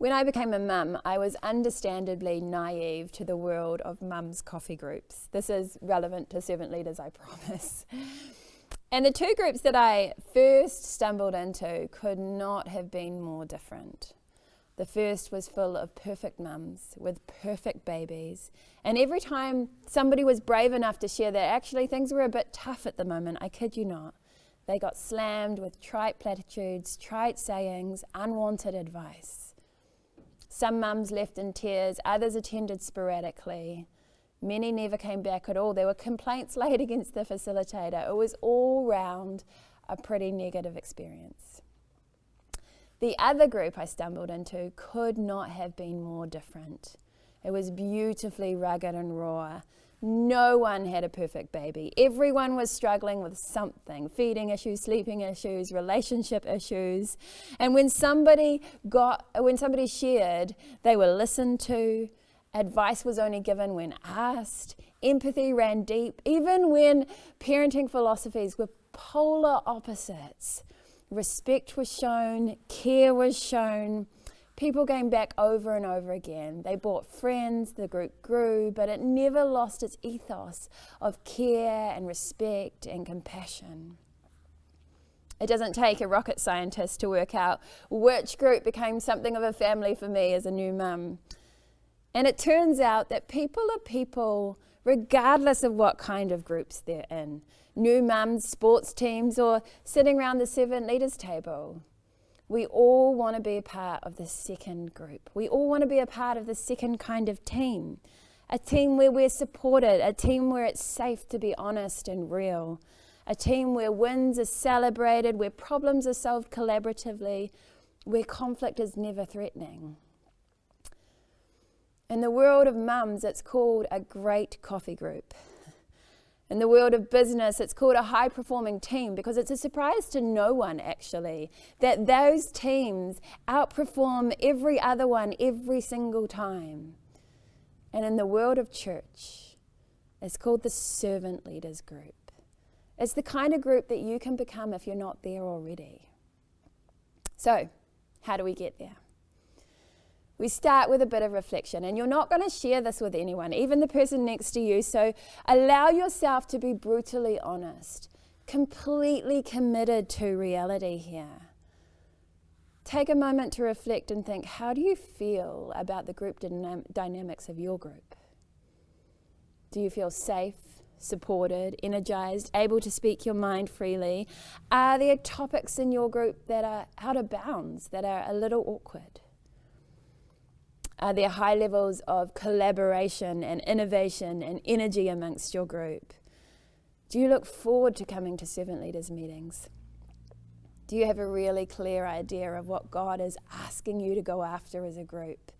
When I became a mum, I was understandably naive to the world of mums' coffee groups. This is relevant to servant leaders, I promise. And the two groups that I first stumbled into could not have been more different. The first was full of perfect mums with perfect babies. And every time somebody was brave enough to share that actually things were a bit tough at the moment, I kid you not, they got slammed with trite platitudes, trite sayings, unwanted advice. Some mums left in tears, others attended sporadically. Many never came back at all. There were complaints laid against the facilitator. It was all round a pretty negative experience. The other group I stumbled into could not have been more different. It was beautifully rugged and raw. No one had a perfect baby. Everyone was struggling with something: feeding issues, sleeping issues, relationship issues. And when somebody shared, they were listened to. Advice was only given when asked. Empathy ran deep, even when parenting philosophies were polar opposites. Respect was shown, care was shown. People came back over and over again. They brought friends, the group grew, but it never lost its ethos of care and respect and compassion. It doesn't take a rocket scientist to work out which group became something of a family for me as a new mum. And it turns out that people are people regardless of what kind of groups they're in. New mums, sports teams, or sitting around the servant leaders table. We all want to be a part of the second group. We all want to be a part of the second kind of team. A team where we're supported, a team where it's safe to be honest and real. A team where wins are celebrated, where problems are solved collaboratively, where conflict is never threatening. In the world of mums, it's called a great coffee group. In the world of business, it's called a high-performing team, because it's a surprise to no one, actually, that those teams outperform every other one every single time. And in the world of church, it's called the servant leaders group. It's the kind of group that you can become if you're not there already. So, how do we get there? We start with a bit of reflection, and you're not going to share this with anyone, even the person next to you, so allow yourself to be brutally honest, completely committed to reality here. Take a moment to reflect and think, how do you feel about the group dynamics of your group? Do you feel safe, supported, energized, able to speak your mind freely? Are there topics in your group that are out of bounds, that are a little awkward? Are there high levels of collaboration and innovation and energy amongst your group? Do you look forward to coming to servant leaders meetings? Do you have a really clear idea of what God is asking you to go after as a group?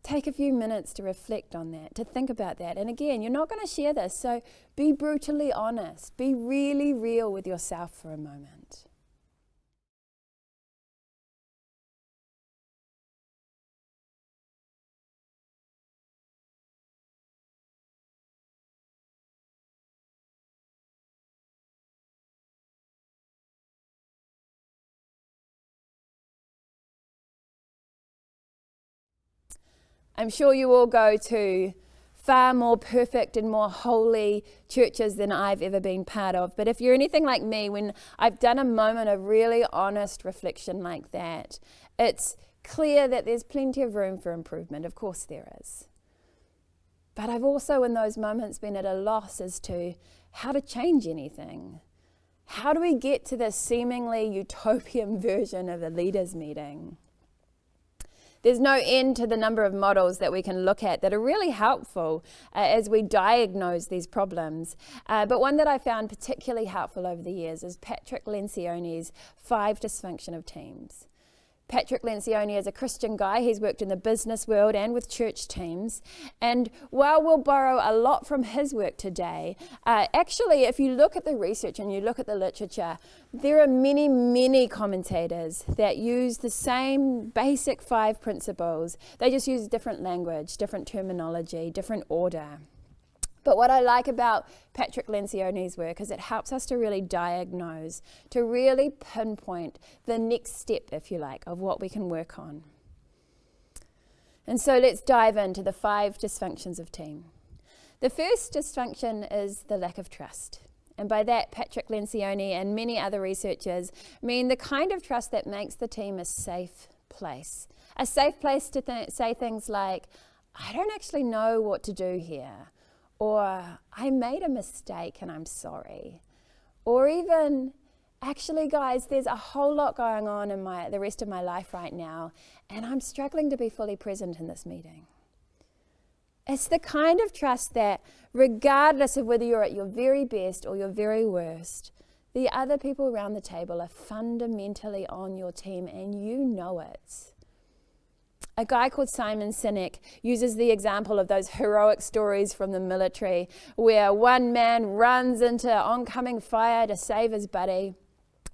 Take a few minutes to reflect on that, to think about that. And again, you're not going to share this, so be brutally honest. Be really real with yourself for a moment. I'm sure you all go to far more perfect and more holy churches than I've ever been part of. But if you're anything like me, when I've done a moment of really honest reflection like that, it's clear that there's plenty of room for improvement. Of course there is. But I've also in those moments been at a loss as to how to change anything. How do we get to this seemingly utopian version of a leaders' meeting? There's no end to the number of models that we can look at that are really helpful as we diagnose these problems. But one that I found particularly helpful over the years is Patrick Lencioni's 5 Dysfunction of Teams. Patrick Lencioni is a Christian guy. He's worked in the business world and with church teams. And while we'll borrow a lot from his work today, actually, if you look at the research and you look at the literature, there are many, many commentators that use the same basic 5 principles. They just use different language, different terminology, different order. But what I like about Patrick Lencioni's work is it helps us to really diagnose, to really pinpoint the next step, if you like, of what we can work on. And so let's dive into the 5 dysfunctions of team. The first dysfunction is the lack of trust. And by that, Patrick Lencioni and many other researchers mean the kind of trust that makes the team a safe place. A safe place to say things like, I don't actually know what to do here. Or, I made a mistake and I'm sorry. Or even, actually guys, there's a whole lot going on in the rest of my life right now, and I'm struggling to be fully present in this meeting. It's the kind of trust that, regardless of whether you're at your very best or your very worst, the other people around the table are fundamentally on your team and you know it. A guy called Simon Sinek uses the example of those heroic stories from the military where one man runs into oncoming fire to save his buddy.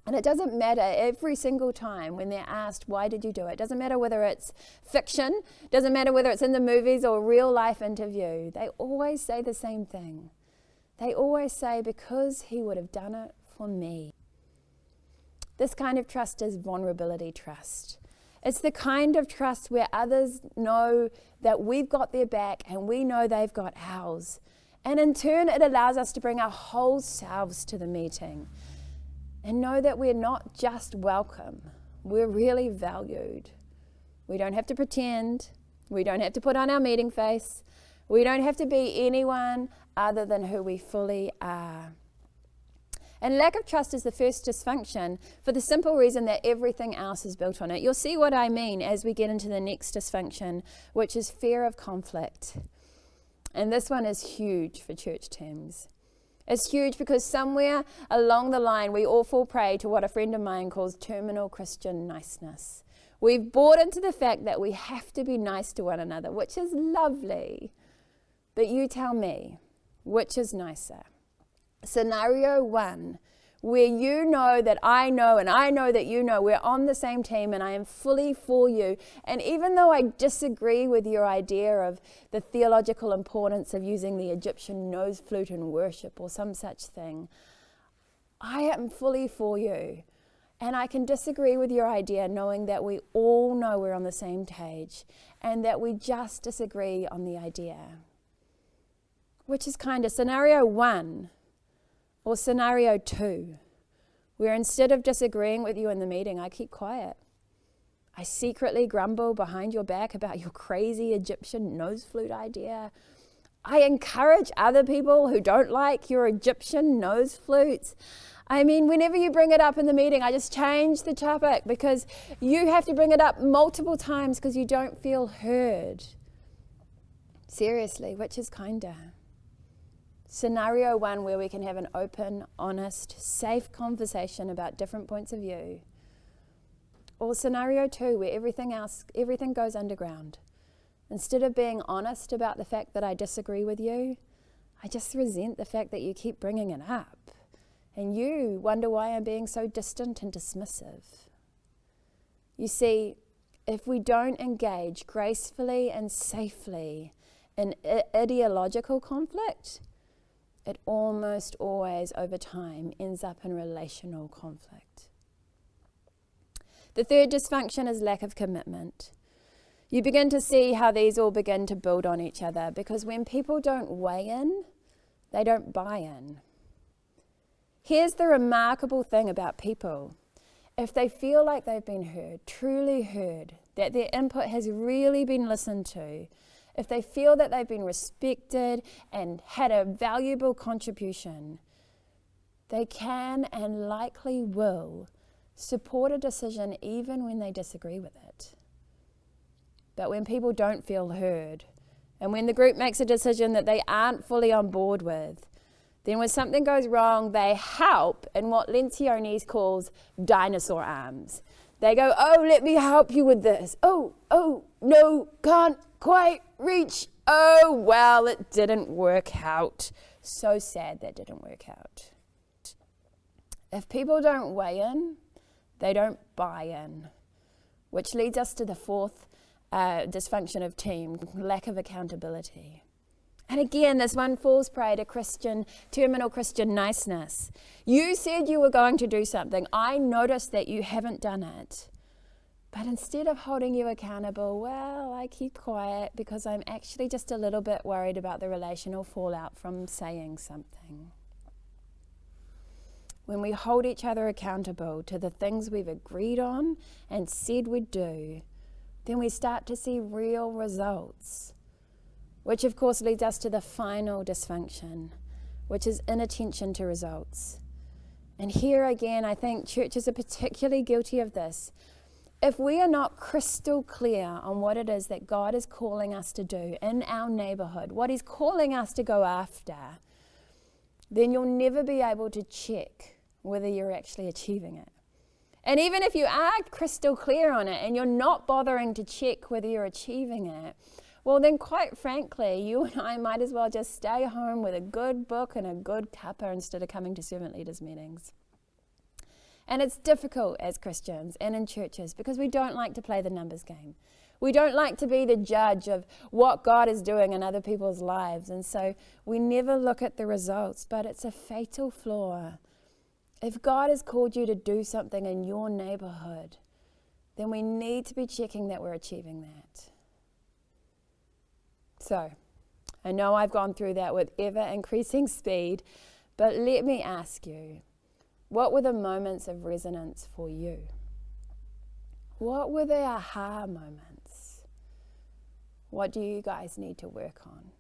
And it doesn't matter every single time when they're asked, why did you do it? It doesn't matter whether it's fiction, doesn't matter whether it's in the movies or real life interview. They always say the same thing. They always say, because he would have done it for me. This kind of trust is vulnerability trust. It's the kind of trust where others know that we've got their back and we know they've got ours. And in turn, it allows us to bring our whole selves to the meeting and know that we're not just welcome, we're really valued. We don't have to pretend. We don't have to put on our meeting face. We don't have to be anyone other than who we fully are. And lack of trust is the first dysfunction for the simple reason that everything else is built on it. You'll see what I mean as we get into the next dysfunction, which is fear of conflict. And this one is huge for church teams. It's huge because somewhere along the line, we all fall prey to what a friend of mine calls terminal Christian niceness. We've bought into the fact that we have to be nice to one another, which is lovely. But you tell me, which is nicer? Scenario 1, where you know that I know and I know that you know we're on the same team and I am fully for you. And even though I disagree with your idea of the theological importance of using the Egyptian nose flute in worship or some such thing, I am fully for you. And I can disagree with your idea knowing that we all know we're on the same page and that we just disagree on the idea. Which is kind of scenario 1. Or scenario 2, where instead of disagreeing with you in the meeting, I keep quiet. I secretly grumble behind your back about your crazy Egyptian nose flute idea. I encourage other people who don't like your Egyptian nose flutes. I mean, whenever you bring it up in the meeting, I just change the topic because you have to bring it up multiple times because you don't feel heard. Seriously, which is kinder? Scenario 1, where we can have an open, honest, safe conversation about different points of view. Or scenario 2, where everything goes underground. Instead of being honest about the fact that I disagree with you, I just resent the fact that you keep bringing it up. And you wonder why I'm being so distant and dismissive. You see, if we don't engage gracefully and safely in ideological conflict, it almost always, over time, ends up in relational conflict. The third dysfunction is lack of commitment. You begin to see how these all begin to build on each other because when people don't weigh in, they don't buy in. Here's the remarkable thing about people. If they feel like they've been heard, truly heard, that their input has really been listened to, if they feel that they've been respected and had a valuable contribution, they can and likely will support a decision even when they disagree with it. But when people don't feel heard, and when the group makes a decision that they aren't fully on board with, then when something goes wrong, they help in what Lencioni calls dinosaur arms. They go, oh, let me help you with this. Oh, no, can't quite reach. Oh, well, it didn't work out. So sad that didn't work out. If people don't weigh in, they don't buy in, which leads us to the fourth dysfunction of team, lack of accountability. And again, this one falls prey to terminal Christian niceness. You said you were going to do something. I noticed that you haven't done it. But instead of holding you accountable, well, I keep quiet because I'm actually just a little bit worried about the relational fallout from saying something. When we hold each other accountable to the things we've agreed on and said we'd do, then we start to see real results, which of course leads us to the final dysfunction, which is inattention to results. And here again, I think churches are particularly guilty of this. If we are not crystal clear on what it is that God is calling us to do in our neighborhood, what He's calling us to go after, then you'll never be able to check whether you're actually achieving it. And even if you are crystal clear on it and you're not bothering to check whether you're achieving it, well then quite frankly, you and I might as well just stay home with a good book and a good cuppa instead of coming to servant leaders meetings. And it's difficult as Christians and in churches because we don't like to play the numbers game. We don't like to be the judge of what God is doing in other people's lives. And so we never look at the results, but it's a fatal flaw. If God has called you to do something in your neighborhood, then we need to be checking that we're achieving that. So, I know I've gone through that with ever increasing speed, but let me ask you, what were the moments of resonance for you? What were the aha moments? What do you guys need to work on?